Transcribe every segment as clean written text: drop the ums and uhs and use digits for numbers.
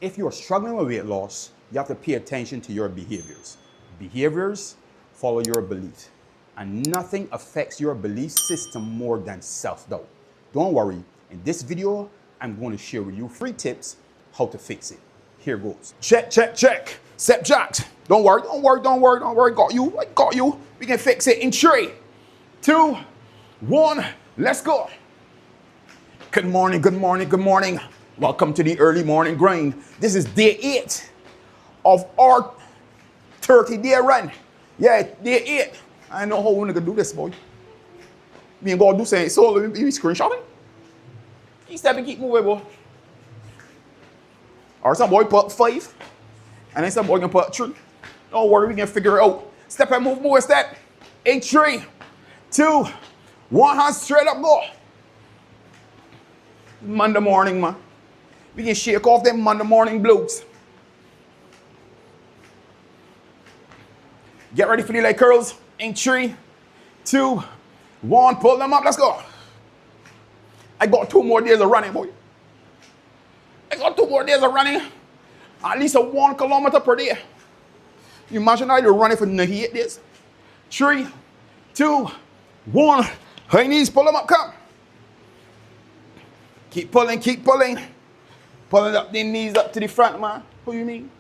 if you're struggling with weight loss, you have to pay attention to your behaviors. Behaviors follow your beliefs, and nothing affects your belief system more than self-doubt. Don't worry, in this video, I'm going to share with you 3 tips how to fix it. Here goes. Check, check, check. Step jacks. Don't worry, don't worry, don't worry, don't worry. Got you, I got you. We can fix it in 3, 2, 1. Let's go. Good morning, good morning, good morning. Welcome to the early morning grind. This is day 8 of our 30-day run. Yeah, day 8. I know how we're gonna do this, boy. Me and God do saying, so let me screenshotting. Keep stepping, keep moving, boy. Or some boy put 5, and then some boy can put 3. Don't worry, we can figure it out. Step and move, move, step. In 3, 2, 1, hand straight up, go. Monday morning, man. We can shake off them Monday morning blues. Get ready for the leg curls. In 3, 2, 1, pull them up, let's go. I got 2 more days of running, boy. I got 2 more days of running. At least 1 kilometer per day. You imagine I do running for 98 days. 3, 2, 1. High knees, pull them up, come. Keep pulling, keep pulling. Pulling up the knees up to the front, man. What do you mean?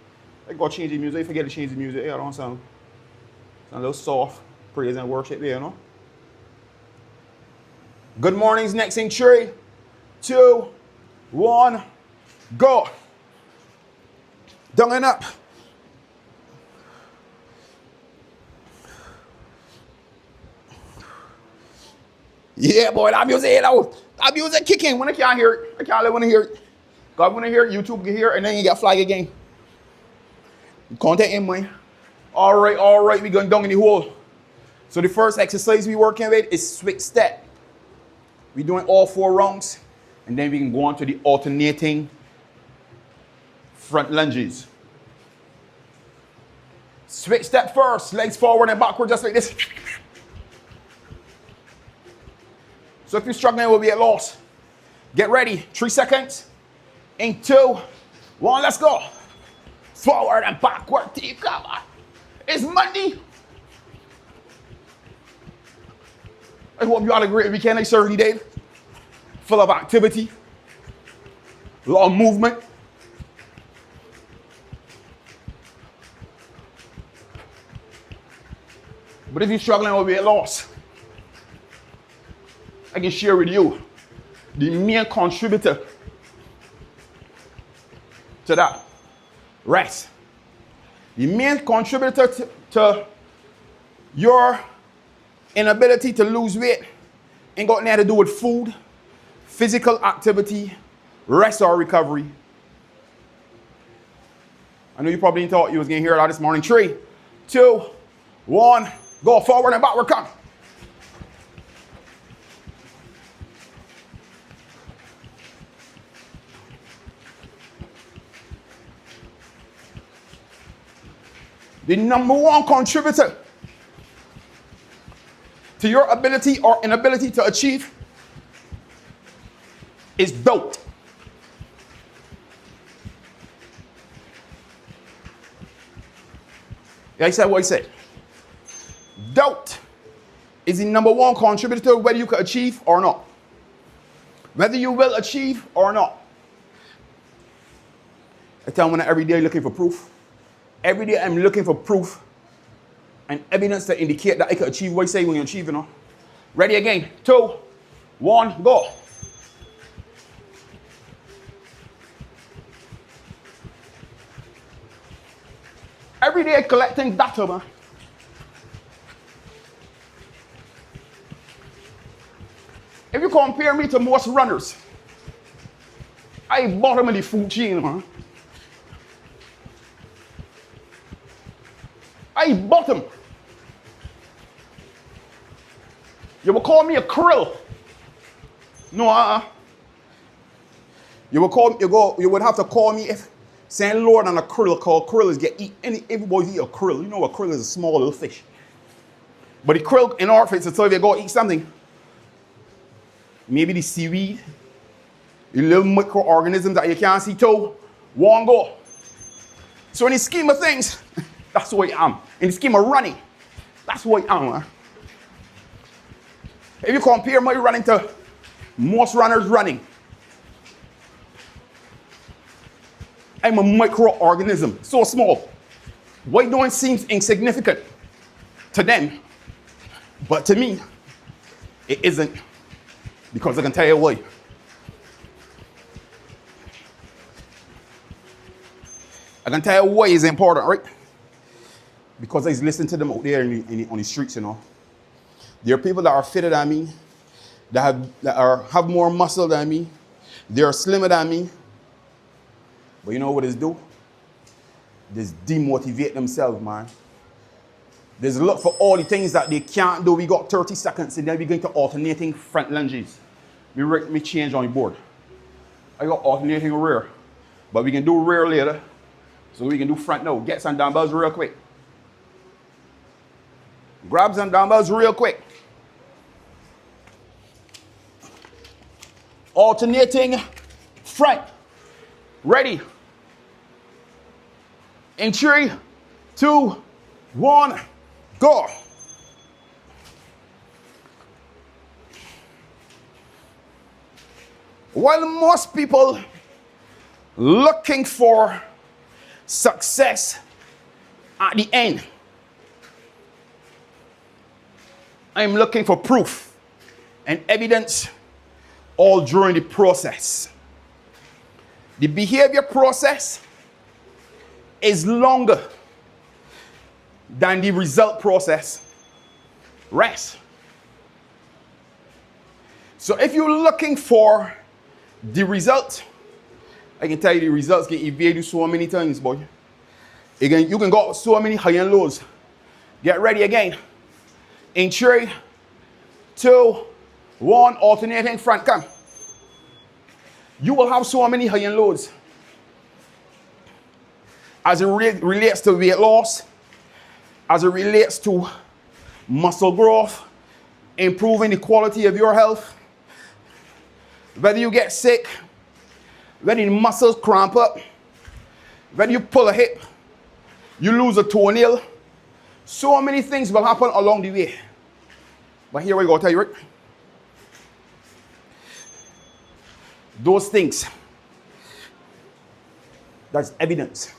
I got to change the music. I forget to change the music. I don't sound a little soft. Praise and worship there, you know. Good mornings next in 3, 2, 1, go. Down and up. Yeah, boy, that music, that music kicking. When I can't hear it, I can't want to hear it. God want to hear it, YouTube can hear it, and then you get flag again. Content in mind. All right, we going down in the hole. So the first exercise we working with is switch step. We're doing all 4 rounds, and then we can go on to the alternating front lunges. Switch step first, legs forward and backward, just like this. So if you're struggling with weight loss, get ready. 3 seconds. In 2, 1, let's go. Forward and backward, come on. It's Monday. I hope you had a great weekend, like 30 days. Full of activity. A lot of movement. But if you're struggling with weight loss, I can share with you the main contributor to that. Rest. The main contributor to your inability to lose weight ain't got nothing to do with food, physical activity, rest or recovery. I know you probably thought you was going to hear that this morning. 3, 2, 1, go forward and backward, come. The number 1 contributor to your ability or inability to achieve is doubt. Yeah, I said what I said. Doubt is the number 1 contributor to whether you can achieve or not. Whether you will achieve or not. I tell them every day looking for proof. Every day I'm looking for proof and evidence to indicate that I can achieve what I say when you achieve, you know. Ready again. 2, 1, go. Every day collecting data, man. If you compare me to most runners, I bottom of the food chain, man. I bottom. You would call me a krill. No, you would have to call me if St. Lord and a krill, called krill is get eat. Everybody eat a krill. You know a krill is a small little fish. But the krill in our face, so if you go eat something, maybe the seaweed, the little microorganisms that you can't see too, One, go. So in the scheme of things, that's what I am. In the scheme of running, that's what I am, man. If you compare my running to most runners running, I'm a microorganism, so small. What doing seems insignificant to them, but to me, it isn't, because I can tell you why. I can tell you why it's important, right? Because I listen to them out there on the streets, you know. There are people that are fitter than me, that have more muscle than me, they're slimmer than me. But you know what it's do? They demotivate themselves, man. They look for all the things that they can't do. We got 30 seconds and then we're going to alternating front lunges. Me change on the board. I got alternating rear. But we can do rear later. So we can do front now. Get some dumbbells real quick. Grab some dumbbells real quick. Alternating front. Ready. In 3, 2, 1, go. While most people looking for success at the end, I'm looking for proof and evidence all during the process. The behavior process is longer than the result process. Rest. So if you're looking for the result, I can tell you the results can evade you so many times, boy. You can go so many high and lows. Get ready again. In 3, 2, 1, alternating front, come. You will have so many high and lows. As it relates to weight loss, as it relates to muscle growth, improving the quality of your health, whether you get sick, whether the muscles cramp up, whether you pull a hip, you lose a toenail, so many things will happen along the way. But here we go, tell you, right? Those things, that's evidence.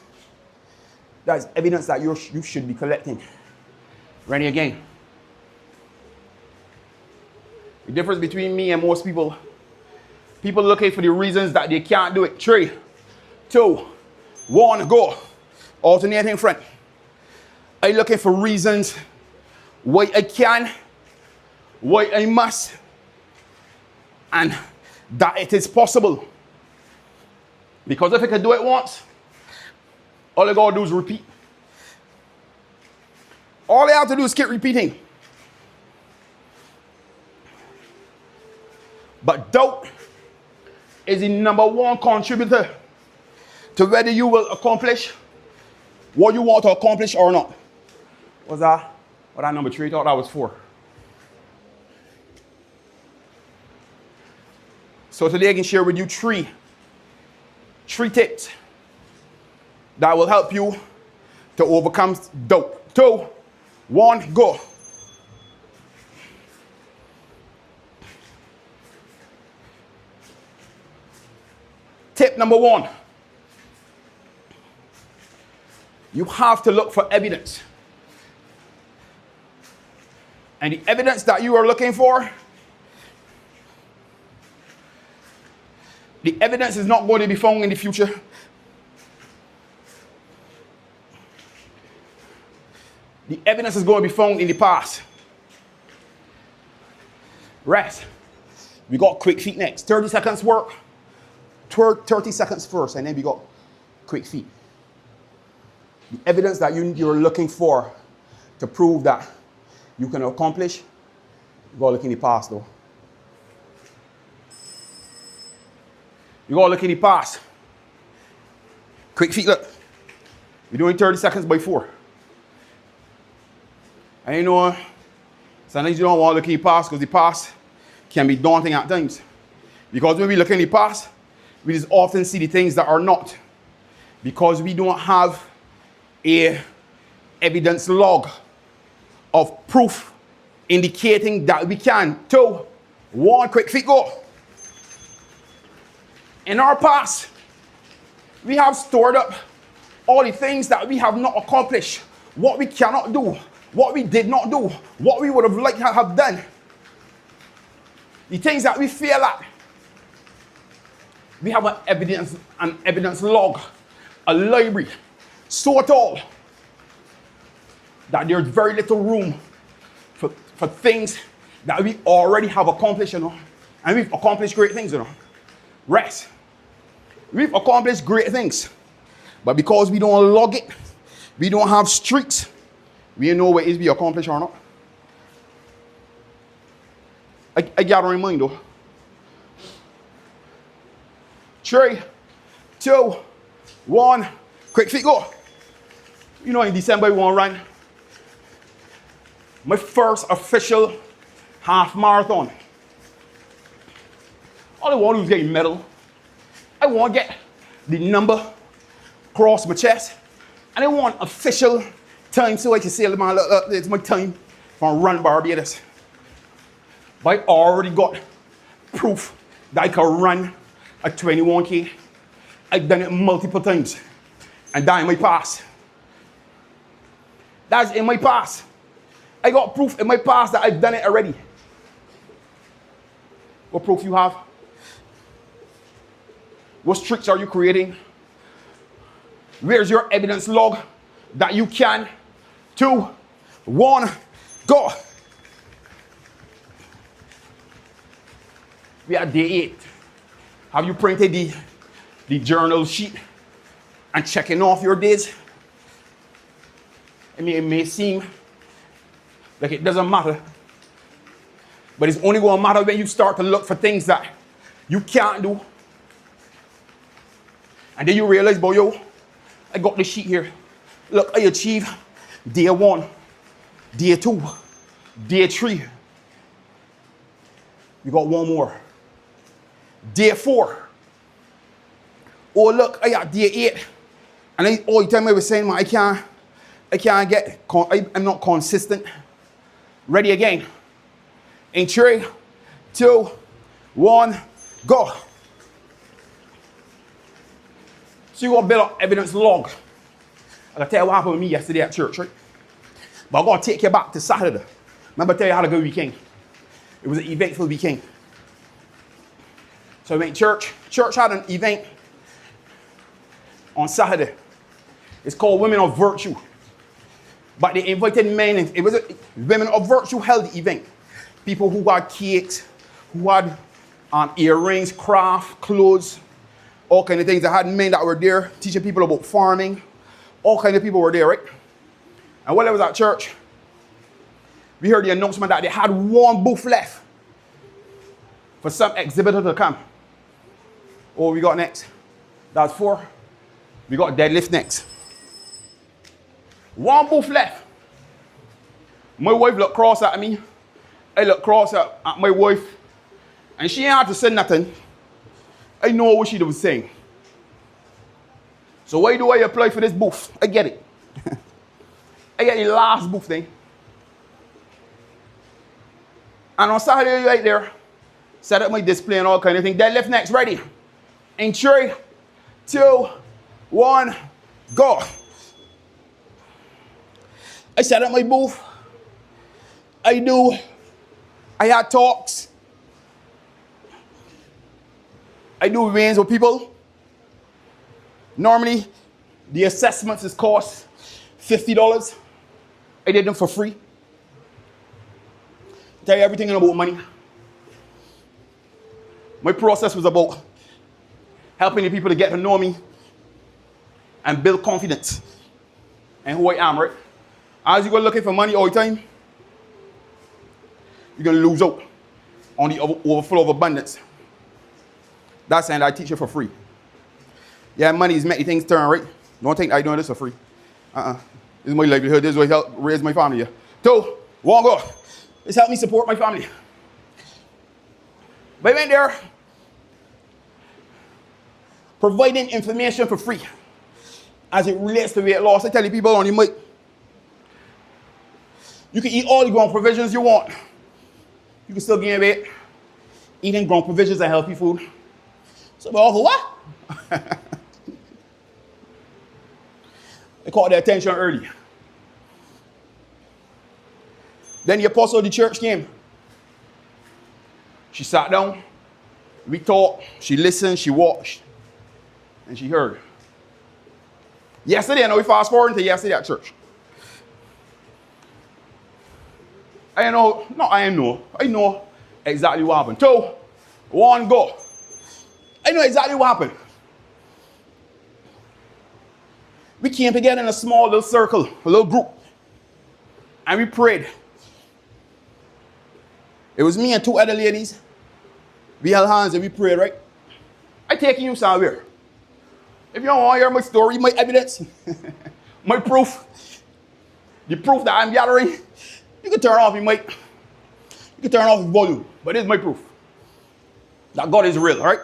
That's evidence that you should be collecting. Ready again. The difference between me and most people looking for the reasons that they can't do it. 3, 2, 1, go. Alternating front. I'm looking for reasons why I can, why I must, and that it is possible. Because if I can do it once, all I gotta do is repeat. All I have to do is keep repeating. But doubt is the #1 contributor to whether you will accomplish what you want to accomplish or not. Was that? What that number 3? I thought that was 4. So today I can share with you three tips that will help you to overcome doubt. 2, 1, go. Tip #1. You have to look for evidence. And the evidence that you are looking for, the evidence is not going to be found in the future. The evidence is going to be found in the past. Rest. We got quick feet next. 30 seconds work. 30 seconds first, and then we got quick feet. The evidence that you're looking for to prove that you can accomplish, you gotta look in the past though. You gotta look in the past. Quick feet, look. We're doing 30 seconds by 4. And you know, sometimes you don't want to look in the past because the past can be daunting at times. Because when we look in the past, we just often see the things that are not. Because we don't have a evidence log of proof indicating that we can. 2, 1, quick feet go. In our past, we have stored up all the things that we have not accomplished, what we cannot do, what we did not do, what we would have liked to have done, the things that we fail at. We have an evidence log, a library, so tall that there's very little room for things that we already have accomplished, and we've accomplished great things, Rest. We've accomplished great things, but because we don't log it, we don't have streaks, we don't know what is we accomplished or not. I gotta remind you. 3, 2, 1, quick feet go. In December we want to run my first official half marathon. All I want to do is get a medal. I want to get the number across my chest, and I want official time so I can say, man, look, it's my time for Run Barbados. But I already got proof that I can run a 21K. I've done it multiple times, and that's in my past. That's in my past. I got proof in my past that I've done it already. What proof you have? What tricks are you creating? Where's your evidence log that you can? 2, 1, go. We are day 8. Have you printed the journal sheet and checking off your days? I mean, it may seem like it doesn't matter, but it's only going to matter when you start to look for things that you can't do. And then you realize, boy, yo, I got this sheet here. Look, I achieved day 1, day 2, day 3. You got one more. Day 4. Oh, look, I got day 8. And all the time I was saying, man, I can't get, I'm not consistent. Ready again. In 3, 2, 1, go. So you got to build up evidence log. I can tell you what happened with me yesterday at church, right? But I'm going to take you back to Saturday. Remember I tell you how to go weekend. It was an eventful weekend. So I went to church. Church had an event on Saturday. It's called Women of Virtue. But they invited men, and it was a Women of Virtue held the event. People who had cakes, who had earrings, craft, clothes, all kind of things. They had men that were there teaching people about farming. All kind of people were there, right? And while I was at church, we heard the announcement that they had one booth left for some exhibitor to come. Oh, we got next. That's 4. We got deadlift next. One booth left. My wife looked cross at me. I looked cross at my wife. And she ain't had to say nothing. I know what she was saying. So why do I apply for this booth? I get it. I get the last booth thing. And on Saturday, right there, set up my display and all kind of thing. Deadlift next, ready. In 3, 2, 1, go. I set up my booth. I had talks. I do events with people. Normally, the assessments is cost $50. I did them for free. Tell you everything about money. My process was about helping the people to get to know me and build confidence in who I am, right? As you go looking for money all the time, you're going to lose out on the overflow of abundance. That's saying I teach you for free. Yeah, money is making things turn, right? Don't think I'm doing this for free. This is my livelihood. This is what help raise my family. Yeah. 2, 1, go. This helped me support my family. But I went there providing information for free. as it relates to weight loss. I tell you people on the mic, you can eat all the ground provisions you want. You can still gain weight. Eating ground provisions and healthy food. So, but what? They caught their attention early. Then the apostle of the church came. She sat down. We talked. She listened. She watched. And she heard. Yesterday, I know we fast forward to yesterday at church. I know exactly what happened. 2, 1, go. I know exactly what happened. We came together in a small little circle, a little group, and we prayed. It was me and 2 other ladies. We held hands and we prayed, right? I taking you somewhere. If you don't want to hear my story, my evidence, my proof, the proof that I'm gathering, you can turn off your mic. You can turn off the volume. But this is my proof that God is real, all right?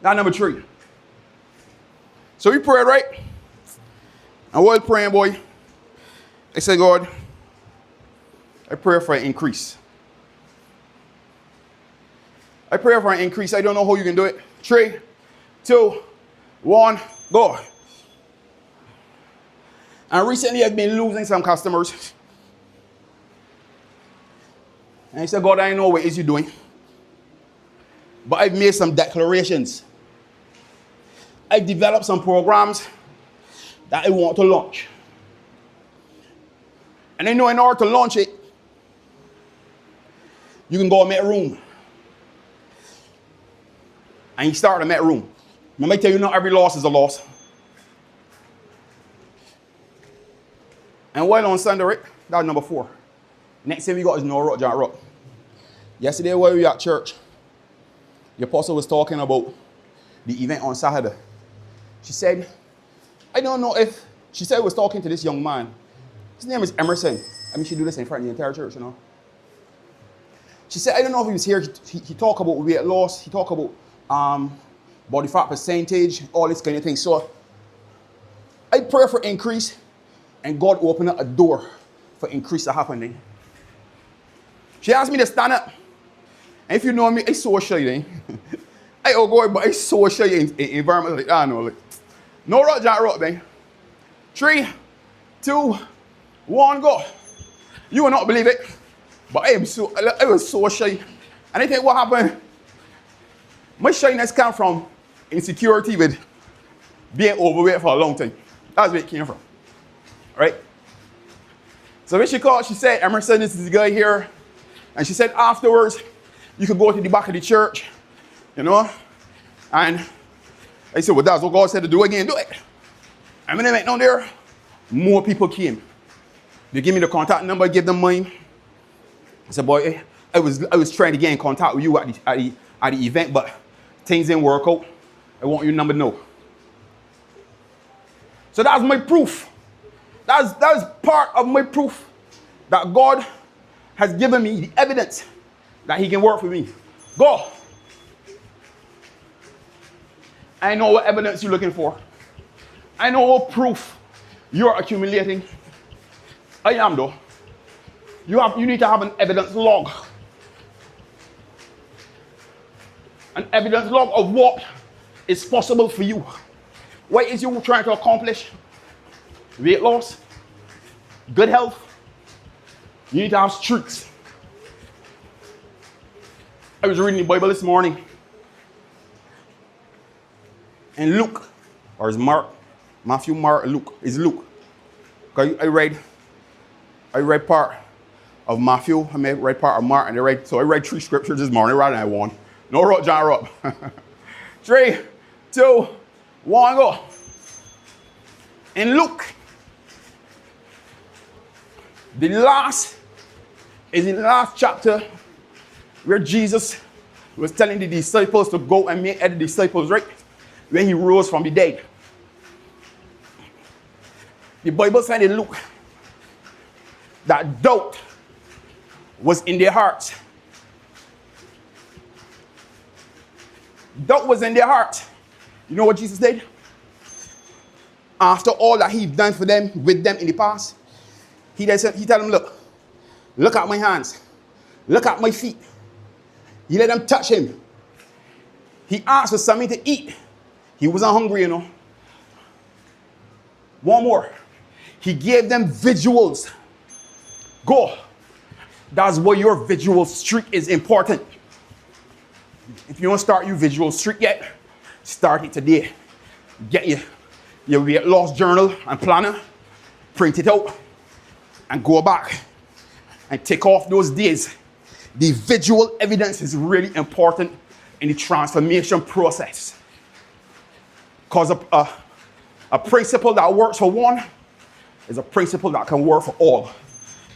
Now, number 3. So we prayed, right? And while praying, boy, I said, God, I pray for an increase. I pray for an increase. I don't know how you can do it. 3, 2, 1, go. And recently I've been losing some customers. And I said, God, I know what is you doing. But I've made some declarations. I've developed some programs that I want to launch. And I know in order to launch it, you can go and make room. And you start to make room. Let me tell you, not every loss is a loss. And while on Sunday, right, that was number 4. Next thing we got is no rock, John Rock. Yesterday while we were at church, the apostle was talking about the event on Saturday. She said, I don't know if, she said was talking to this young man. His name is Emerson. I mean, she do this in front of the entire church, you know. She said, I don't know if he was here. He talked about weight loss. He talked about body fat percentage, all this kind of thing. So I pray for increase, and God opened up a door for increase to happen. She asked me to stand up. And if you know me, I so shy then. I go, but I so shy in environment like that. Like, no rock, Jack rock, man. 3, 2, 1, go. You will not believe it, but I was so shy. And I think what happened, my shyness came from insecurity with being overweight for a long time. That's where it came from, right? So when she called, she said, Emerson, this is the guy here. And she said afterwards, you could go to the back of the church, you know? And I said, well, that's what God said to do again, do it. And when I went down there, more people came. They gave me the contact number, I gave them mine. I said, boy, I was trying to get in contact with you at the event, but things didn't work out. I want your number now. So that's my proof. That's part of my proof that God has given me the evidence that he can work for me. Go. I know what evidence you're looking for. I know what proof you're accumulating. I am though. You need to have an evidence log. An evidence log of what is possible for you. What is you trying to accomplish? Weight loss, good health. You need to have streaks. I was reading the Bible this morning. And Luke, or is Mark, Matthew, Mark, Luke, is Luke. I read part of Matthew, I read part of Mark, and I read 3 scriptures this morning rather than 1. No rock, John rock. 3, 2, 1, go. In Luke, in the last chapter where Jesus was telling the disciples to go and make other disciples, right? When he rose from the dead. The Bible said in Luke that doubt was in their hearts. Doubt was in their heart. You know what Jesus did? After all that he's done for them, with them in the past, he tell them, look at my hands. Look at my feet. He let them touch him. He asked for something to eat. He wasn't hungry, you know. One more. He gave them visuals. Go. That's why your visual streak is important. If you don't start your visual streak yet, start it today. Get your weight loss journal and planner, print it out, and go back and take off those days. The visual evidence is really important in the transformation process. Because a principle that works for one is a principle that can work for all.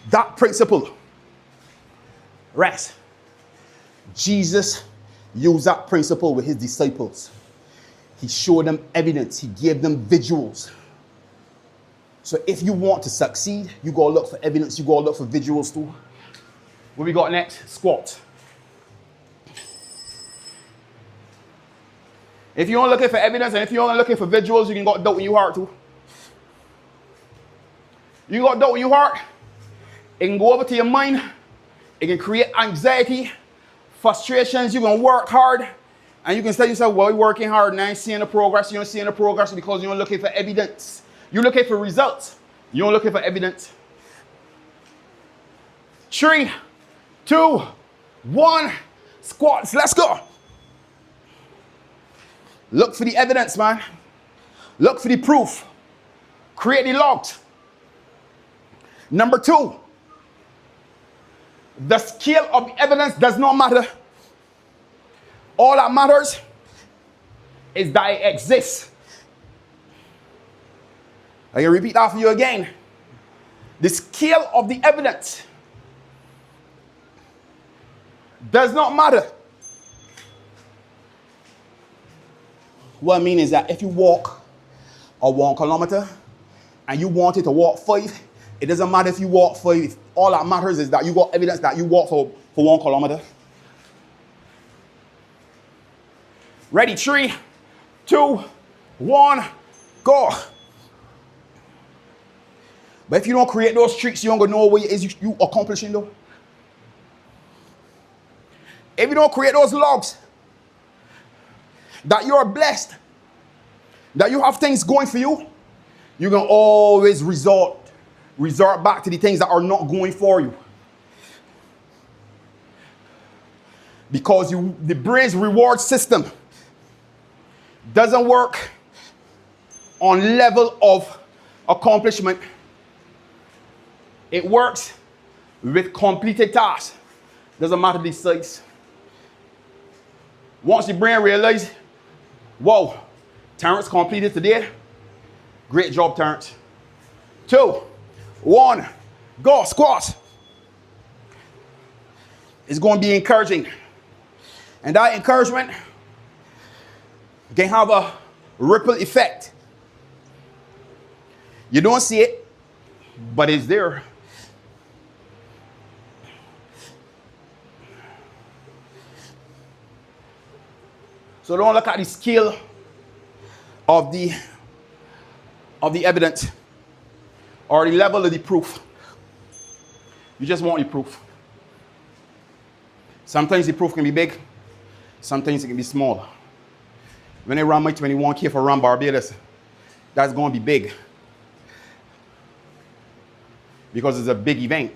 That principle, rest. Jesus used that principle with his disciples. He showed them evidence. He gave them visuals. So if you want to succeed, you go look for evidence. You go look for visuals too. What we got next? Squat. If you're looking for evidence and if you're looking for visuals, you can got doubt in your heart too. You got doubt in your heart, it can go over to your mind. It can create anxiety, frustrations. You can work hard and you can tell yourself, well, you're working hard and I ain't seeing the progress. You don't see the progress because you're looking for evidence. You're looking for results. You're looking for evidence. 3, 2, 1, squats. Let's go. Look for the evidence, man. Look for the proof. Create the logs. Number 2, the scale of the evidence does not matter. All that matters is that it exists. I can repeat that for you again. The scale of the evidence does not matter. What I mean is that if you walk a 1 kilometer and you wanted to walk 5, it doesn't matter if you walk 5. All that matters is that you got evidence that you walk for 1 kilometer. Ready? 3, 2, 1, go. But if you don't create those streaks, you don't gonna know what it is you accomplishing though. If you don't create those logs, that you're blessed, that you have things going for you, you're gonna always resort back to the things that are not going for you. Because the brain's reward system doesn't work on level of accomplishment. It works with completed tasks. Doesn't matter the size. Once the brain realizes, whoa, Terrence completed today. Great job, Terrence. 2, 1, go, squats. It's going to be encouraging. And that encouragement can have a ripple effect. You don't see it, but it's there. So don't look at the scale of the evidence or the level of the proof. You just want the proof. Sometimes the proof can be big, sometimes it can be small. When I run my 21K for Run Barbados, that's going to be big because it's a big event.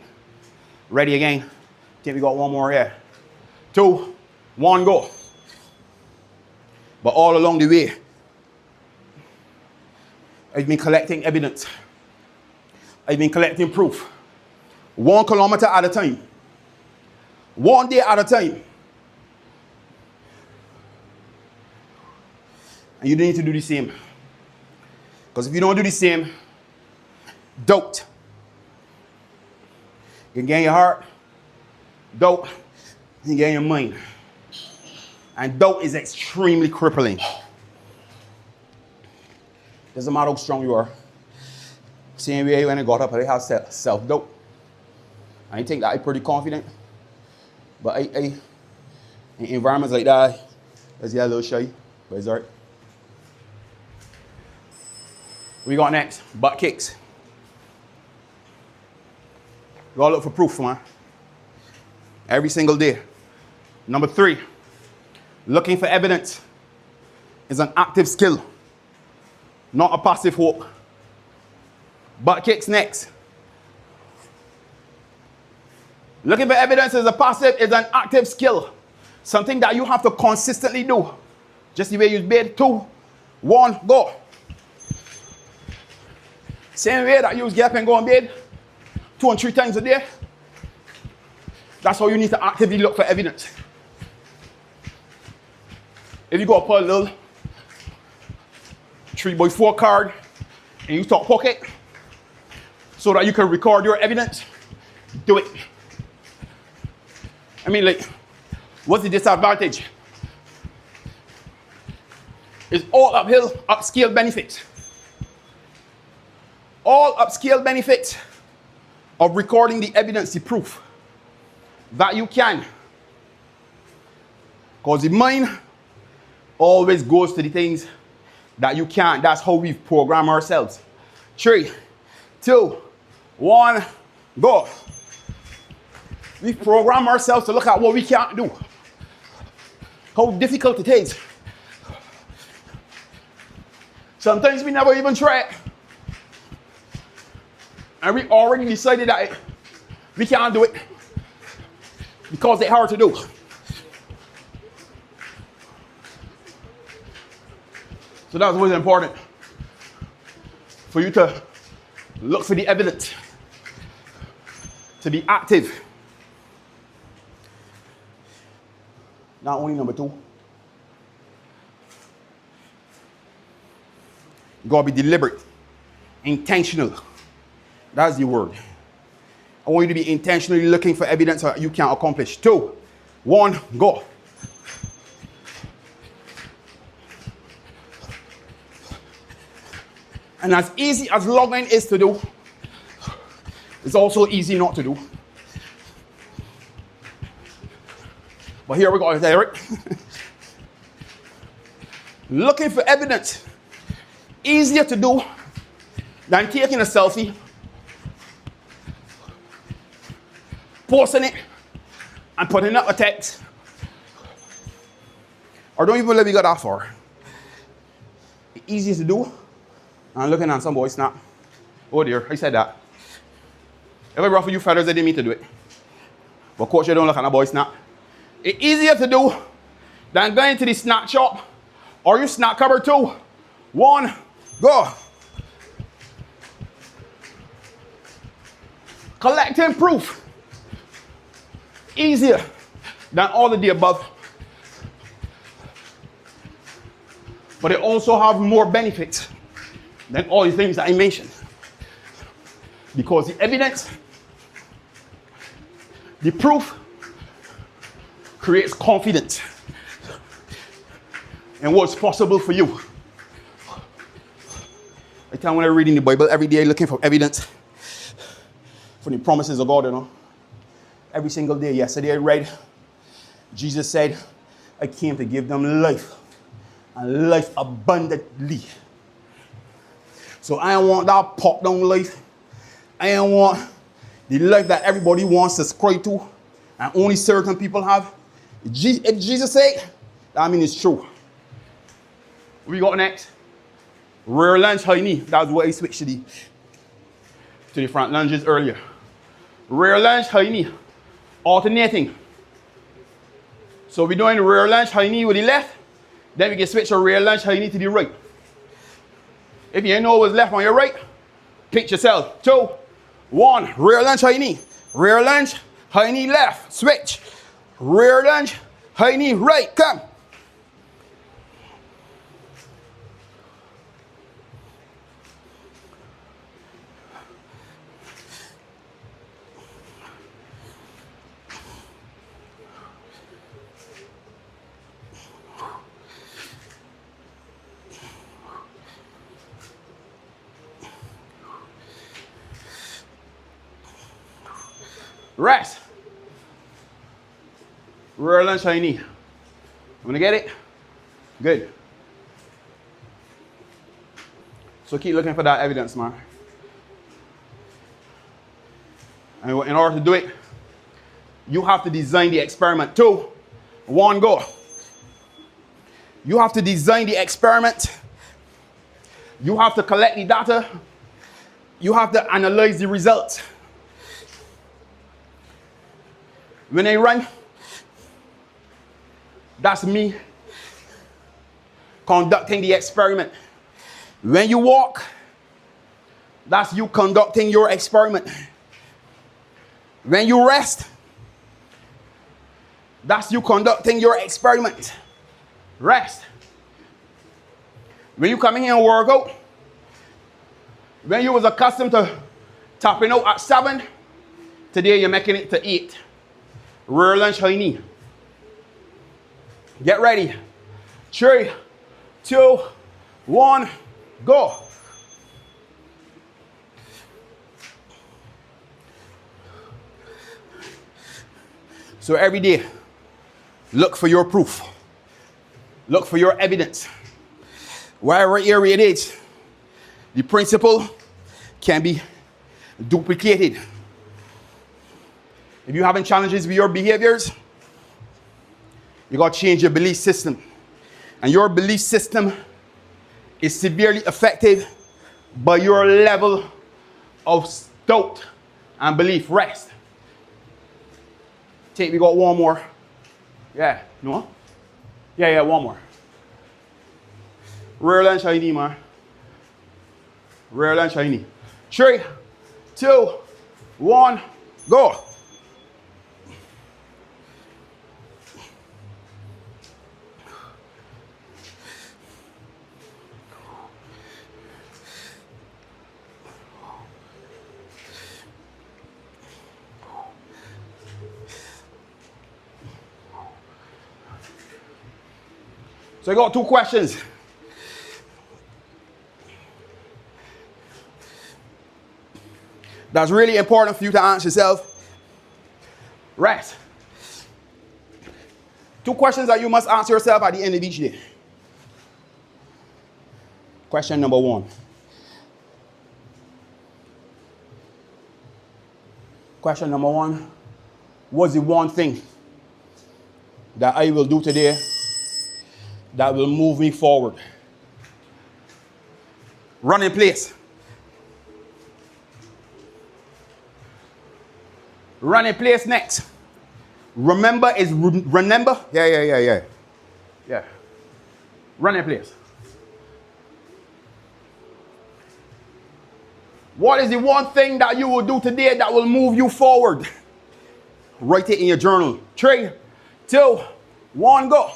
Ready again? I think we got one more here. 2, 1, go. But all along the way, I've been collecting evidence. I've been collecting proof. 1 kilometer at a time. 1 day at a time. And you need to do the same. Because if you don't do the same, doubt can get in your heart. Doubt can get in your mind. And doubt is extremely crippling. Doesn't matter how strong you are. Same way when I got up, I have self-doubt. I think that I'm pretty confident. But in environments like that, I get a little shy. But it's all right. We got next, butt kicks. You gotta look for proof, man. Every single day. Number 3, looking for evidence is an active skill, not a passive hope. Butt kicks next. Looking for evidence is an active skill. Something that you have to consistently do. Just the way you bid, 2, 1, go. Same way that you get up and go and bid 2 and 3 times a day. That's how you need to actively look for evidence. If you go up a little 3x4 card and you start pocket so that you can record your evidence, do it. I mean, like, what's the disadvantage? It's all uphill, upscale benefits. All upscale benefits of recording the evidence, the proof that you can. Because the mind always goes to the things that you can't. That's how we've programmed ourselves. 3, 2, 1, go. We program ourselves to look at what we can't do. How difficult it is. Sometimes we never even try it. And we already decided that we can't do it because it's hard to do. So that's what's important. For you to look for the evidence. To be active. Not only number 2. You gotta be deliberate. Intentional. That's the word. I want you to be intentionally looking for evidence that you can accomplish. 2, 1, go. And as easy as logging is to do, it's also easy not to do. But here we go, Eric. Looking for evidence. Easier to do than taking a selfie, posting it, and putting up a text. Or don't even let me go that far. It's easier to do. I'm looking at some boy snap. Oh dear, I said that. If I ruffle you feathers, I didn't mean to do it. But coach, you don't look at a boy snap. It's easier to do than going to the snack shop or your snack cupboard. 2, 1, go. Collecting proof. Easier than all of the above. But it also have more benefits than all the things that I mentioned. Because the evidence, the proof, creates confidence in what's possible for you. I tell when I'm reading the Bible every day, looking for evidence for the promises of God, you know. Every single day. Yesterday I read, Jesus said, I came to give them life, and life abundantly. So I don't want that pop down life. I don't want the life that everybody wants to subscribe to and only certain people have. If Jesus said, that means it's true. What we got next? Rear lunge, high knee. That's why I switched to the front lunges earlier. Rear lunge, high knee. Alternating. So we're doing rear lunge, high knee with the left. Then we can switch to rear lunge, high knee to the right. If you know what's left on your right, pinch yourself. 2, 1, rear lunge, high knee. Rear lunge, high knee left. Switch. Rear lunge, high knee right. Come. Rest. Rear lunge, high knee. I'm gonna get it. Good. So keep looking for that evidence, man. And in order to do it, you have to design the experiment. 2, 1, go. You have to design the experiment. You have to collect the data. You have to analyze the results. When I run, that's me conducting the experiment. When you walk, that's you conducting your experiment. When you rest, that's you conducting your experiment. Rest. When you come in here and work out, when you was accustomed to tapping out at 7, today you're making it to 8. Rear lunge high knee. Get ready. 3, 2, 1, go. So every day, look for your proof. Look for your evidence. Wherever area it is, the principle can be duplicated. If you're having challenges with your behaviors, you got to change your belief system. And your belief system is severely affected by your level of doubt and belief. Rest. Take, we got one more. Yeah, no? Yeah, one more. Rear lunge high knee, man. Rear lunge high knee. 3, 2, 1, go. So I got 2 questions. That's really important for you to answer yourself. Rest. 2 questions that you must answer yourself at the end of each day. Question number 1. Question number 1. What's the one thing that I will do today that will move me forward? Run in place. Run in place next. Remember is remember? Yeah. Run in place. What is the one thing that you will do today that will move you forward? Write it in your journal. 3, 2, 1, go.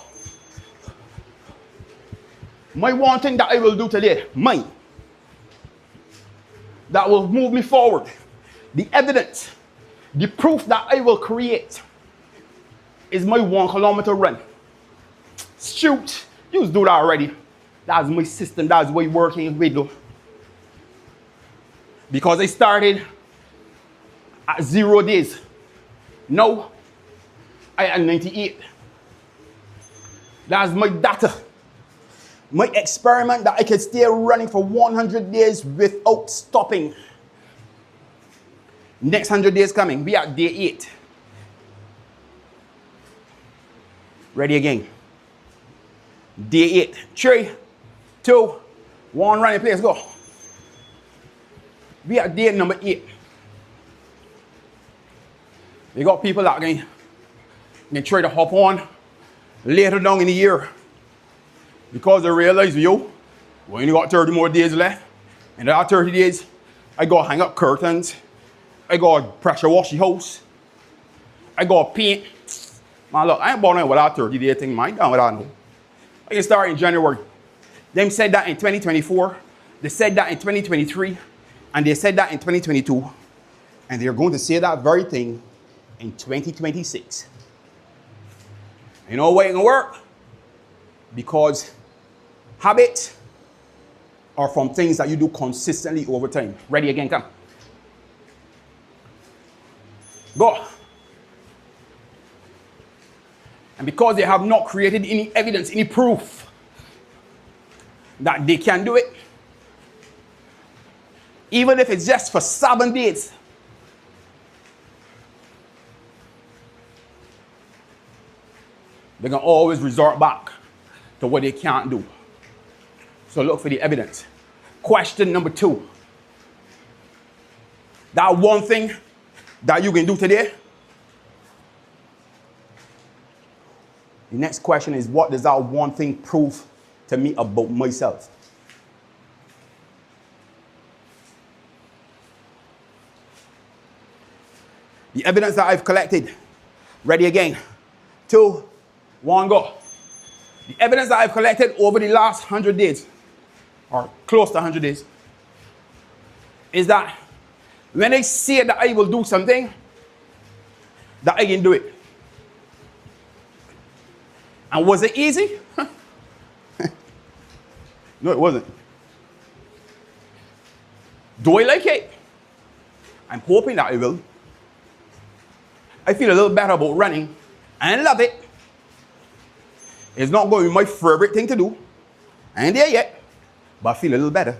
My one thing that I will do today, mine, that will move me forward. The evidence, the proof that I will create is my 1 kilometer run. Shoot, you do that already. That's my system, that's what I'm working with. Because I started at 0 days. Now, I am 98. That's my data. My experiment that I can stay running for 100 days without stopping. Next 100 days coming. We are day 8. Ready again. Day 8. 3, 2, 1, run in place, go. We are day number 8. We got people that can try to hop on later down in the year because they realize, we only got 30 more days left. And that 30 days, I got to hang up curtains. I got to pressure wash the house. I got to paint. Man, look, I ain't bothering with that 30-day thing, man. I ain't done with that now. I can start in January. Them said that in 2024. They said that in 2023. And they said that in 2022. And they're going to say that very thing in 2026. You know why it can work? Because habits are from things that you do consistently over time. Ready again, come. Go. And because they have not created any evidence, any proof that they can do it, Even if it's just for 7 days. They can always resort back to what they can't do. So look for the evidence. Question number 2. That one thing that you can do today. The next question is, what does that one thing prove to me about myself? The evidence that I've collected. Ready again. 2, 1, go. The evidence that I've collected over the last 100 days, or close to 100 days, is that when I say that I will do something, that I can do it. And was it easy? No, it wasn't. Do I like it? I'm hoping that I will. I feel a little better about running. I love it. It's not going to be my favorite thing to do. I ain't there yet, but I feel a little better.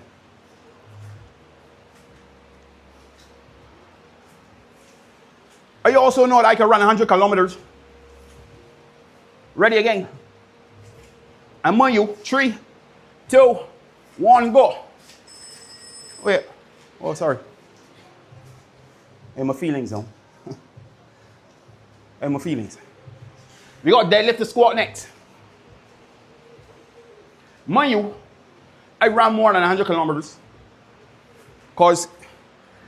I also know that I can run 100 kilometers. Ready again. And mind you, 3, 2, 1, go. Wait. Oh, sorry. In my feelings, though. In my feelings. We got deadlift to squat next. Mind you, I ran more than 100 kilometers. Because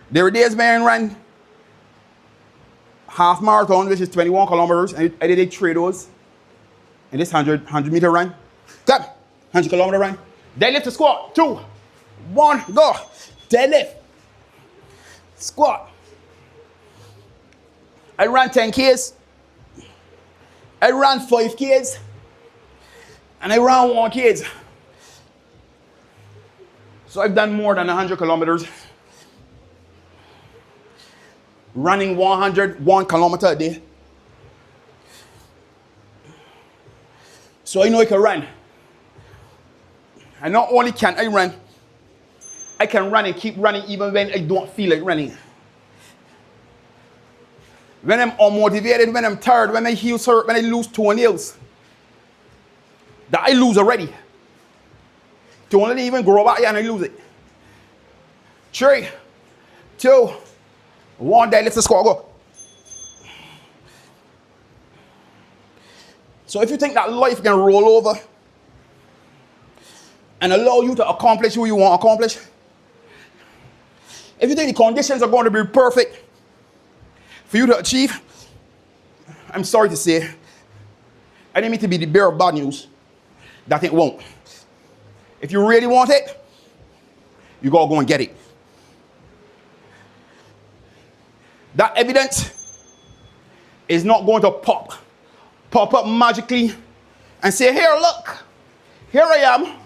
there were days when I ran half marathon, which is 21 kilometers, and I did 3 of those. And this 100 meter run. Come, 100 kilometer run. Deadlift to squat. 2, 1, go. Deadlift. Squat. I ran 10 Ks. I ran 5 Ks. And I ran 1 Ks. So I've done more than 100 kilometers. Running 101 kilometers a day. So I know I can run. And not only can I can run and keep running even when I don't feel like running. When I'm unmotivated, when I'm tired, when my heels hurt, when I lose toenails, that I lose already. To only even grow back and I lose it. 3, 2, 1, day, let's squat, go. So if you think that life can roll over and allow you to accomplish who you want to accomplish, if you think the conditions are going to be perfect for you to achieve, I'm sorry to say, I didn't mean to be the bearer of bad news, that it won't. If you really want it, you gotta go and get it. That evidence is not going to pop up magically and say, here, look, here I am.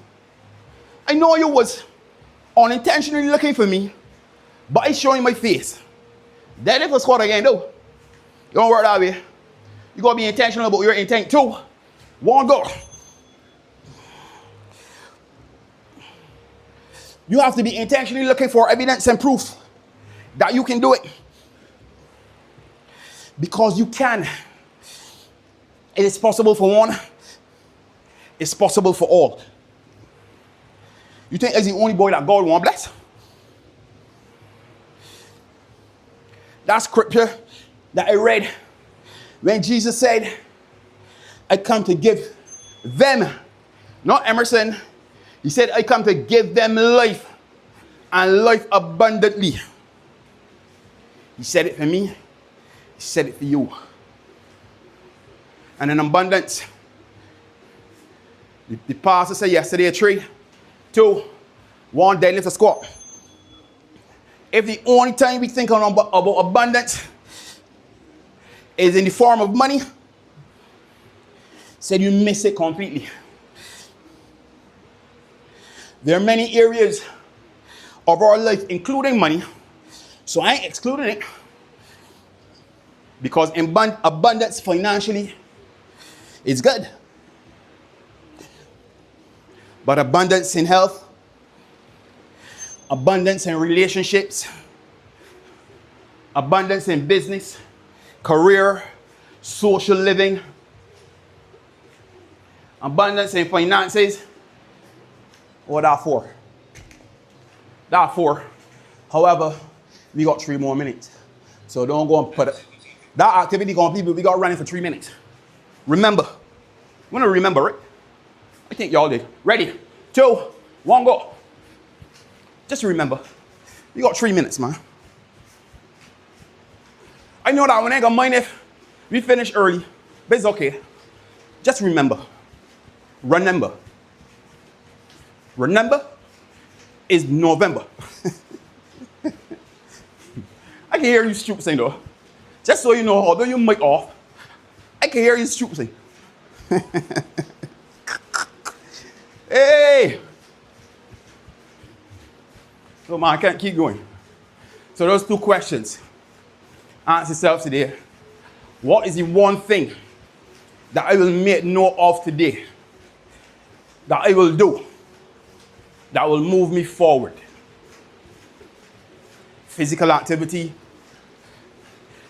I know you was unintentionally looking for me, but it's showing my face. That is what again, though. You don't work that way. You gotta be intentional about your intent. 2, 1, go. You have to be intentionally looking for evidence and proof that you can do it. Because you can. It is possible for one. It's possible for all. You think it's the only boy that God wants bless? That scripture that I read when Jesus said, I come to give them, not Emerson. He said, I come to give them life and life abundantly. He said it for me. He said it for you. And in abundance, the pastor said yesterday, 3, 2, 1, deadlift a squat. If the only time we think about abundance is in the form of money, said you miss it completely. There are many areas of our life, including money, so I ain't excluding it, because abundance financially is good. But abundance in health, abundance in relationships, abundance in business, career, social living, abundance in finances. What that for? That for. However, we got 3 more minutes. So don't go and put it. That activity complete, but we got running for 3 minutes. Remember. You want to remember it? I think y'all did. Ready? 2, 1, go. Just remember. You got 3 minutes, man. I know that one ain't gonna mind if we finish early, but it's okay. Just remember. Remember. Remember is November. I can hear you stupid saying though. Just so you know, although you mic off, I can hear you stupid saying. Hey! So man, I can't keep going. So those 2 questions. Ask yourself today, what is the one thing that I will make note of today that I will do that will move me forward? Physical activity,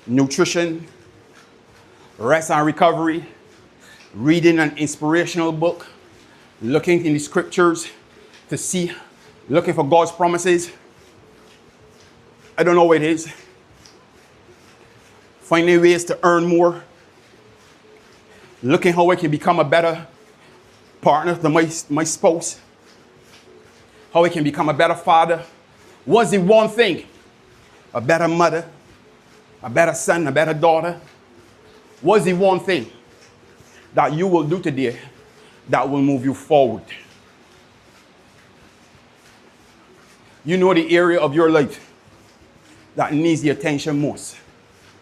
nutrition, rest and recovery, reading an inspirational book, looking in the scriptures to see, looking for God's promises. I don't know what it is. Finding ways to earn more. Looking how I can become a better partner to my spouse. How I can become a better father. What's the one thing? A better mother, a better son, a better daughter. What's the one thing that you will do today that will move you forward? You know the area of your life that needs the attention most.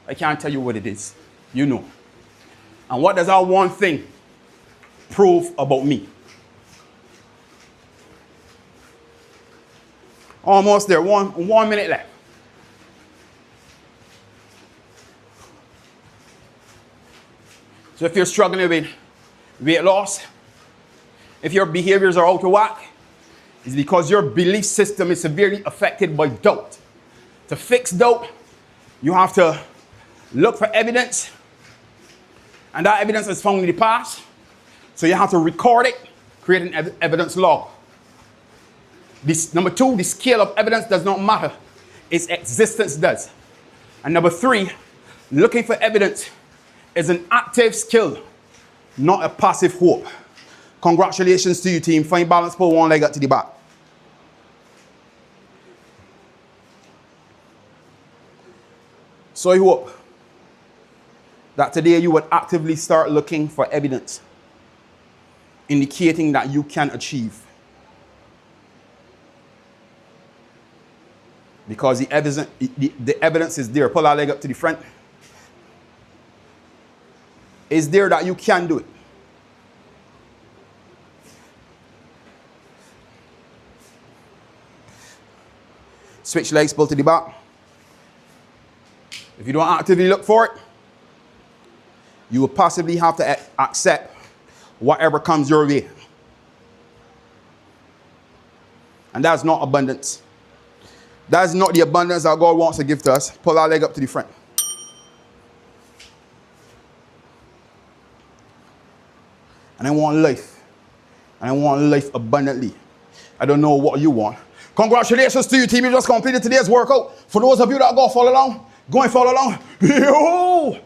I can't tell you what it is. You know. And what does that one thing prove about me? Almost there. One minute left. So if you're struggling with weight loss, if your behaviors are out of whack, it's because your belief system is severely affected by doubt. To fix doubt, you have to look for evidence, and that evidence is found in the past. So you have to record it, create an evidence log. Number 2, the scale of evidence does not matter. Its existence does. And number 3, looking for evidence is an active skill, not a passive hope. Congratulations to you, team. Find balance, pull one leg up to the back. So I hope that today you would actively start looking for evidence indicating that you can achieve. Because the evidence is there. Pull that leg up to the front. It's there that you can do it. Switch legs, pull to the back. If you don't actively look for it, you will possibly have to accept whatever comes your way. And that's not abundance. That's not the abundance that God wants to give to us. Pull our leg up to the front. And I want life. And I want life abundantly. I don't know what you want. Congratulations to you, team. You just completed today's workout. For those of you that go and follow along,